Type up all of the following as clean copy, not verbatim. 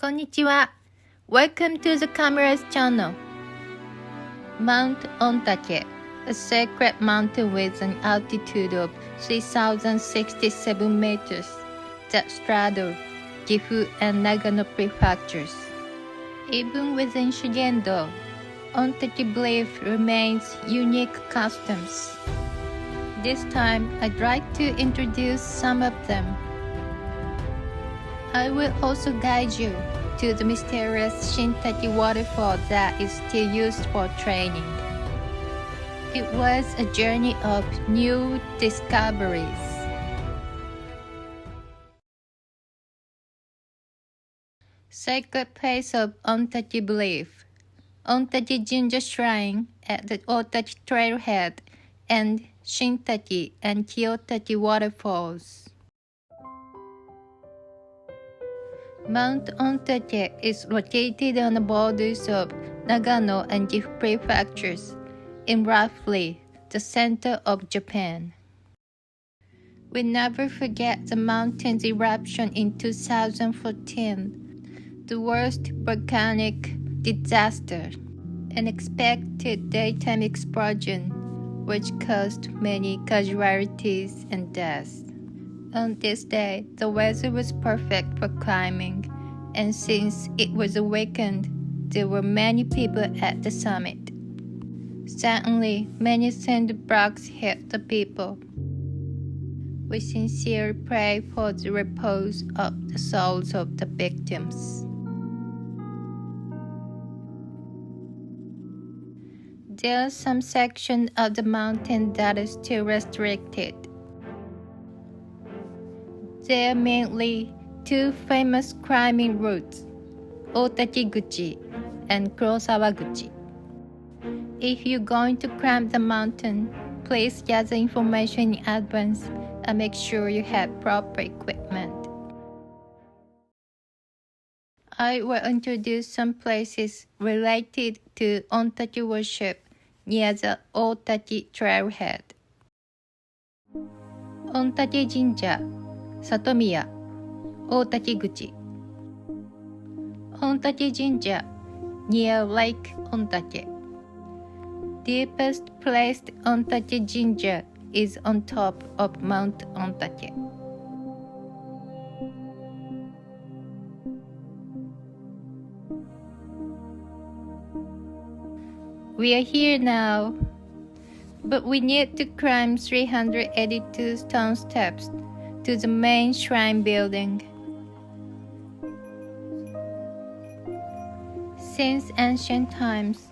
こんにちは。Welcome to the Camera's channel. Mount Ontake, a sacred mountain with an altitude of 3,067 meters that straddle Gifu and Nagano prefectures. Even within Shugendo, Ontake belief remains unique customs. This time, I'd like to introduce some of them. I will also guide you to the mysterious Shinto waterfall that is still used for training. It was a journey of new discoveries. Sacred place of Ontake belief. Ontake Jinja Shrine at the Ontake Trailhead and Shintake and Kiyotake waterfalls. Mount Ontake is located on the borders of Nagano and Gifu prefectures, in roughly the center of Japan. We never forget the mountain's eruption in 2014, the worst volcanic disaster, an unexpected daytime explosion which caused many casualties and deaths. On this day, the weather was perfect for climbing, and since it was a weekend, there were many people at the summit. Suddenly, many sandbags hit the people. We sincerely pray for the repose of the souls of the victims. There are some sections of the mountain that are still restricted. There are mainly two famous climbing routes, Ontake-guchi and Kurosawa-guchi. If you're going to climb the mountain, please gather information in advance and make sure you have proper equipment. I will introduce some places related to Ontake worship near the Ontake Trailhead. Ontake Jinja, Satomiya, Ontake-guchi. Ontake Jinja, near Lake Ontake. Deepest placed Ontake Jinja is on top of Mount Ontake. We are here now, but we need to climb 382 stone steps to the main shrine building. Since ancient times,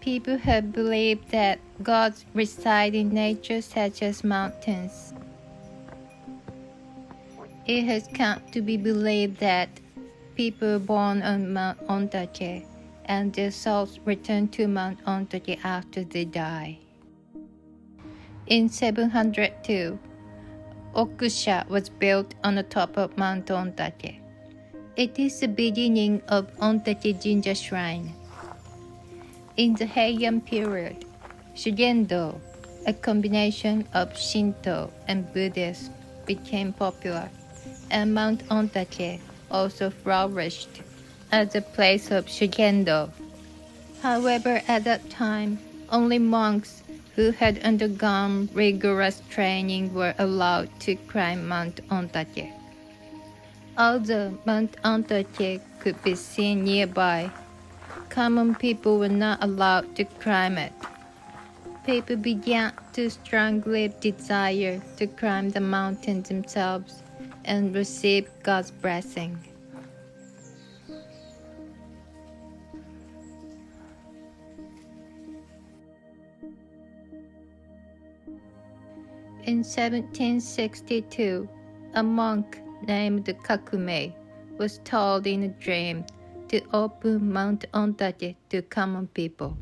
people have believed that gods reside in nature such as mountains. It has come to be believed that people are born on Mount Ontake and their souls return to Mount Ontake after they die. In 702, Okusha was built on the top of Mount Ontake. It is the beginning of Ontake Jinja Shrine. In the Heian period, Shugendo, a combination of Shinto and Buddhist, became popular, and Mount Ontake also flourished as a place of Shugendo. However, at that time, only monks who had undergone rigorous training were allowed to climb Mount Ontake. Although Mount Ontake could be seen nearby, common people were not allowed to climb it. People began to strongly desire to climb the mountain themselves and receive God's blessing. In 1762, a monk named Kakume was told in a dream to open Mount Ontake to common people.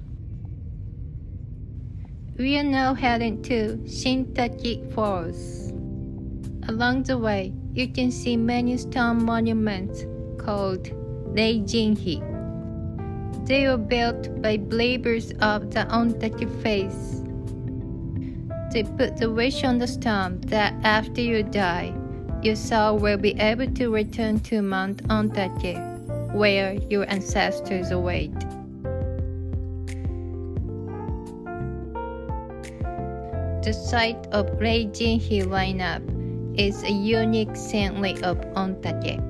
We are now heading to Shintake Falls. Along the way, you can see many stone monuments called Reijinhi. They were built by believers of the Ontake faith. They put the wish on the stone that after you die, your soul will be able to return to Mount Ontake where your ancestors await. The site of Reijin Hill lineup is a unique saintly of Ontake.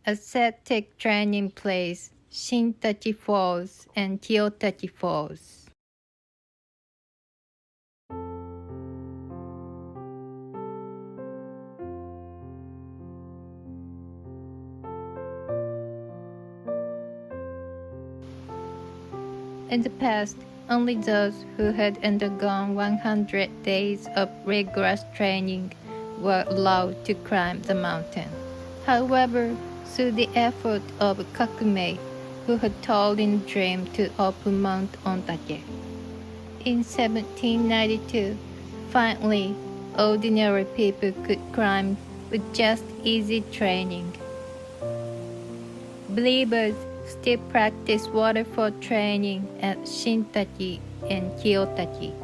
Ascetic training place, Shinto Falls and Kyoto Falls. In the past, only those who had undergone 100 days of rigorous training were allowed to climb the mountain. However, through the effort of Kakume, who had told in a dream to open Mount Ontake, in 1792, finally, ordinary people could climb with just easy training. Believers still practice waterfall training at Shintaki and Kiyotaki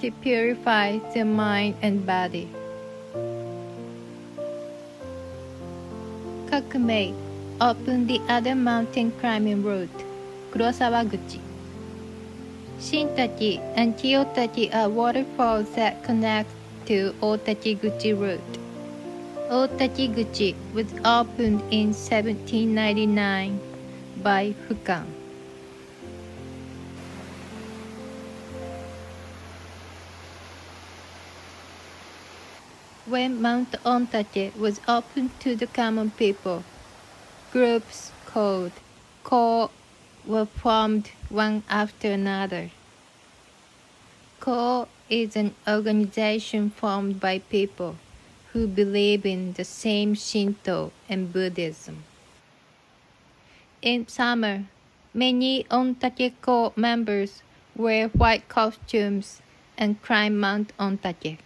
to purify the mind and body. Kakume opened the other mountain climbing route, Kurosawaguchi. Shintaki and Kiyotaki are waterfalls that connect to Otakiguchi route. Otakiguchi was opened in 1799 by Fukan. When Mount Ontake was opened to the common people, groups called Ko were formed one after another. Ko is an organization formed by people who believe in the same Shinto and Buddhism. In summer, many Ontake Ko members wear white costumes and climb Mount Ontake.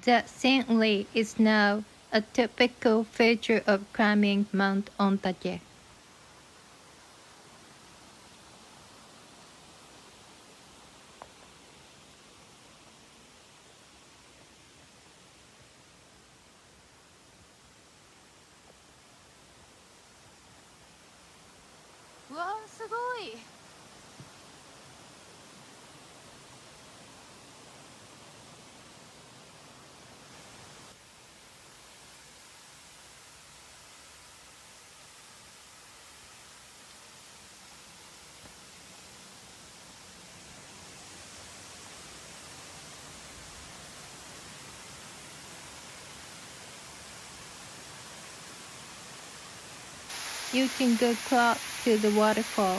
The saintly is now a typical feature of climbing Mount Ontake. Wow, すごい! You can go close to the waterfall.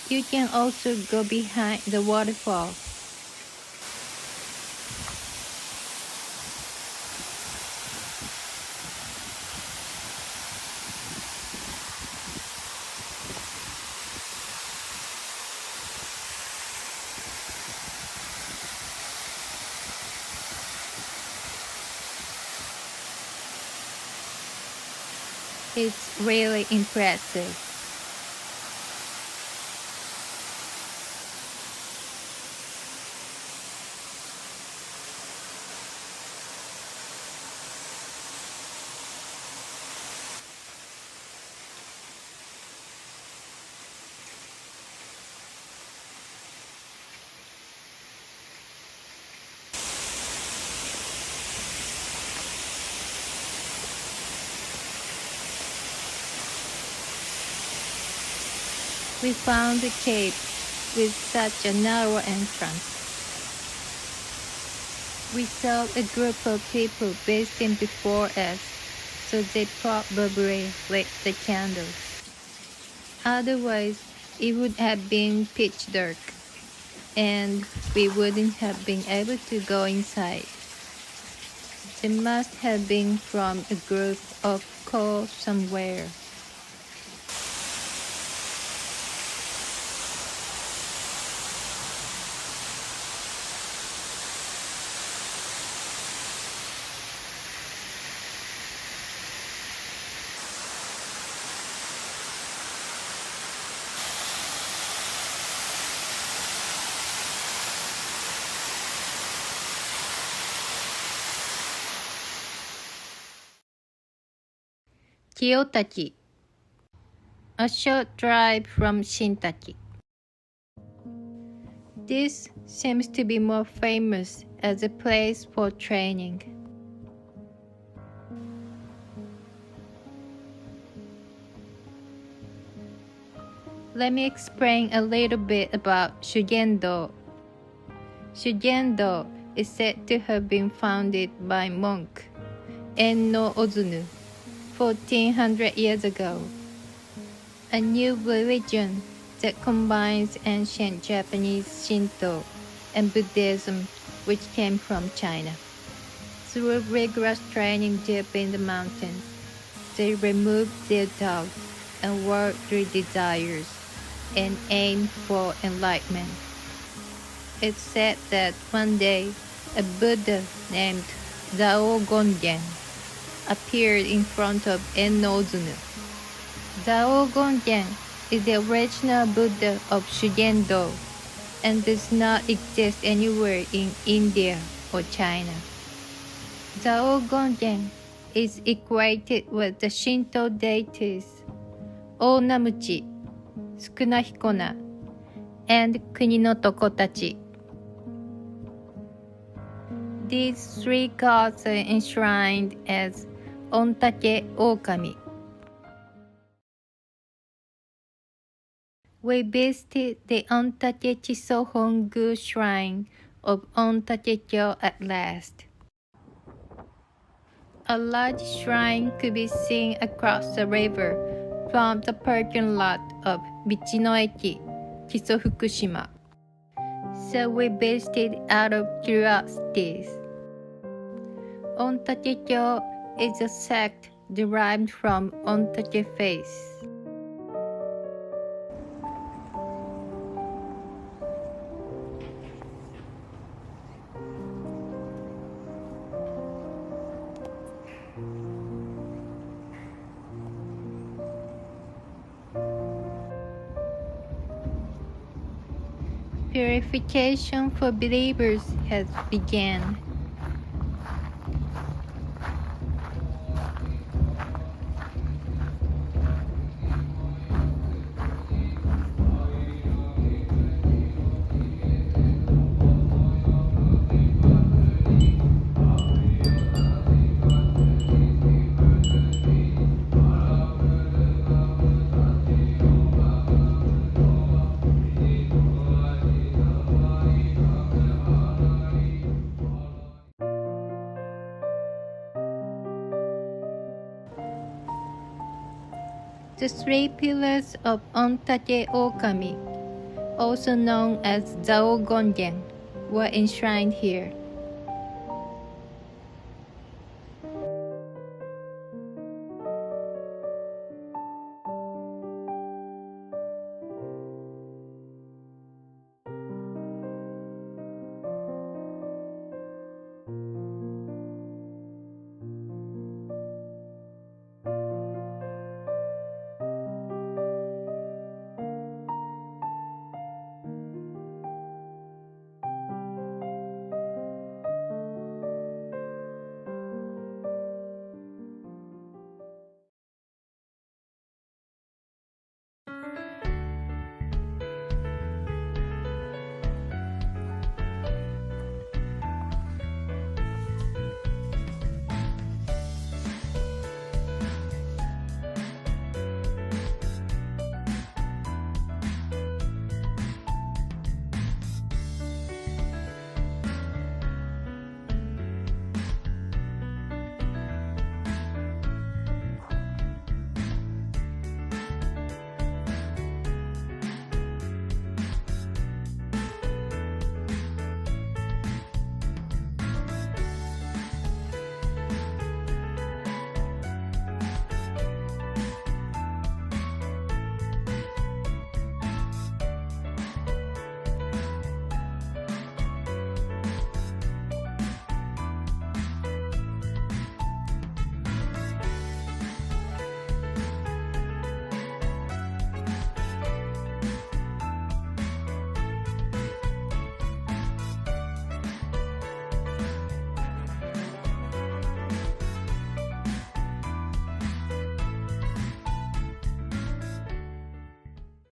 You can also go behind the waterfall. It's really impressive. We found a cave with such a narrow entrance. We saw a group of people bathing before us, so they probably lit the candles. Otherwise, it would have been pitch dark, and we wouldn't have been able to go inside. They must have been from a group of coal somewhere. Kiyotaki, a short drive from Shintaki. This seems to be more famous as a place for training. Let me explain a little bit about Shugendo. Shugendo is said to have been founded by monk Enno Ozunu 1400 years ago, a new religion that combines ancient Japanese Shinto and Buddhism, which came from China. Through rigorous training deep in the mountains, they removed their doubts and worldly desires and aimed for enlightenment. It's said that one day a Buddha named Zhao Gongyen appeared in front of Ennozunu. Zhao Gongyen is the original Buddha of Shugendo and does not exist anywhere in India or China. Zhao Gongyen is equated with the Shinto deities Onamuchi, Sukunahikona, and Kuni no Tokotachi. These three gods are enshrined as Ontake Okami. We visited the Ontake Chisohongu shrine of Ontake-kyo at last. A large shrine could be seen across the river from the parking lot of Michinoeki, Kisofukushima. So we visited out of curiosities. Ontake-kyo is a sect derived from Ontake faith. Purification for believers has begun. The three pillars of Ontake Okami, also known as Zhao Gongyen, were enshrined here.